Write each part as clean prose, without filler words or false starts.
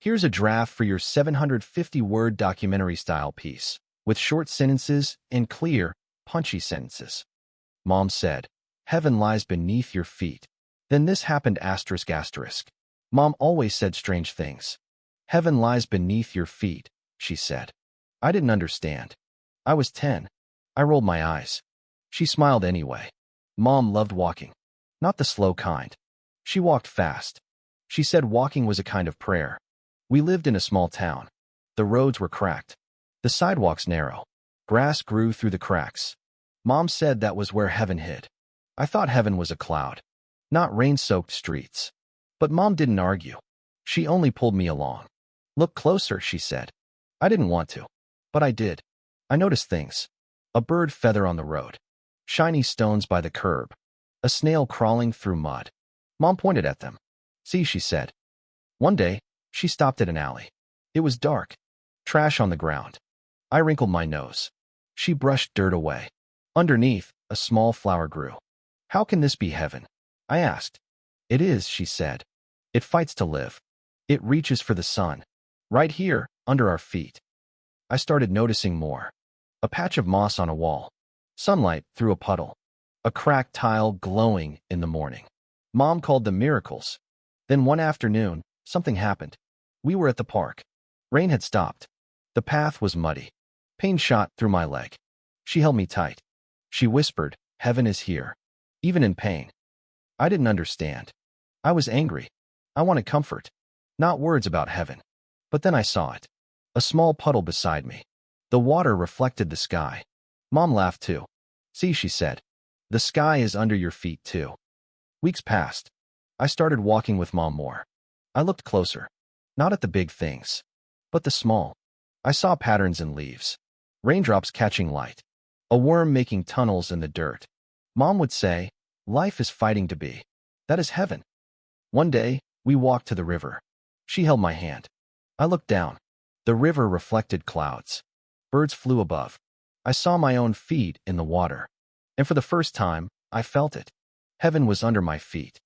Here's a draft for your 750-word documentary-style piece, with short sentences and clear, punchy sentences. Mom said, "Heaven lies beneath your feet." Then this happened asterisk asterisk. Mom always said strange things. "Heaven lies beneath your feet," she said. I didn't understand. I was 10. I rolled my eyes. She smiled anyway. Mom loved walking. Not the slow kind. She walked fast. She said walking was a kind of prayer. We lived in a small town. The roads were cracked. The sidewalks narrow. Grass grew through the cracks. Mom said that was where heaven hid. I thought heaven was a cloud, not rain-soaked streets. But Mom didn't argue. She only pulled me along. "Look closer," she said. I didn't want to, but I did. I noticed things. A bird feather on the road. Shiny stones by the curb. A snail crawling through mud. Mom pointed at them. "See," she said. One day, she stopped at an alley. It was dark. Trash on the ground. I wrinkled my nose. She brushed dirt away. Underneath, a small flower grew. "How can this be heaven?" I asked. "It is," she said. "It fights to live. It reaches for the sun. Right here, under our feet." I started noticing more. A patch of moss on a wall. Sunlight through a puddle. A cracked tile glowing in the morning. Mom called them miracles. Then one afternoon, something happened. We were at the park. Rain had stopped. The path was muddy. Pain shot through my leg. She held me tight. She whispered, "Heaven is here." Even in pain. I didn't understand. I was angry. I wanted comfort. Not words about heaven. But then I saw it. A small puddle beside me. The water reflected the sky. Mom laughed too. "See," she said. "The sky is under your feet too." Weeks passed. I started walking with Mom more. I looked closer. Not at the big things, but the small. I saw patterns in leaves. Raindrops catching light. A worm making tunnels in the dirt. Mom would say, "Life is fighting to be. That is heaven." One day, we walked to the river. She held my hand. I looked down. The river reflected clouds. Birds flew above. I saw my own feet in the water. And for the first time, I felt it. Heaven was under my feet.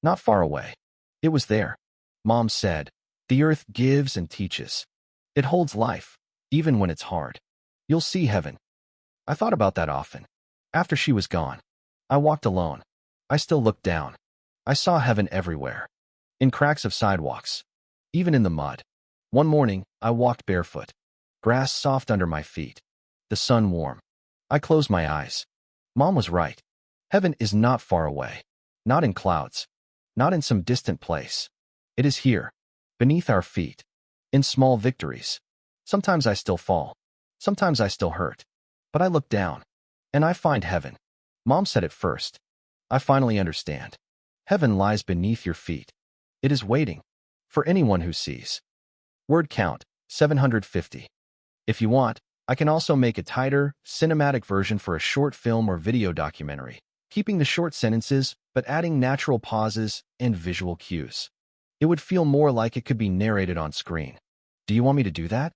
Not far away. It was there. Mom said, "The earth gives and teaches. It holds life, even when it's hard. You'll see heaven." I thought about that often. After she was gone, I walked alone. I still looked down. I saw heaven everywhere. In cracks of sidewalks. Even in the mud. One morning, I walked barefoot. Grass soft under my feet. The sun warm. I closed my eyes. Mom was right. Heaven is not far away. Not in clouds. Not in some distant place. It is here. Beneath our feet. In small victories. Sometimes I still fall. Sometimes I still hurt. But I look down. And I find heaven. Mom said it first. I finally understand. Heaven lies beneath your feet. It is waiting. For anyone who sees. Word count, 750. If you want, I can also make a tighter, cinematic version for a short film or video documentary, keeping the short sentences but adding natural pauses and visual cues. It would feel more like it could be narrated on screen. Do you want me to do that?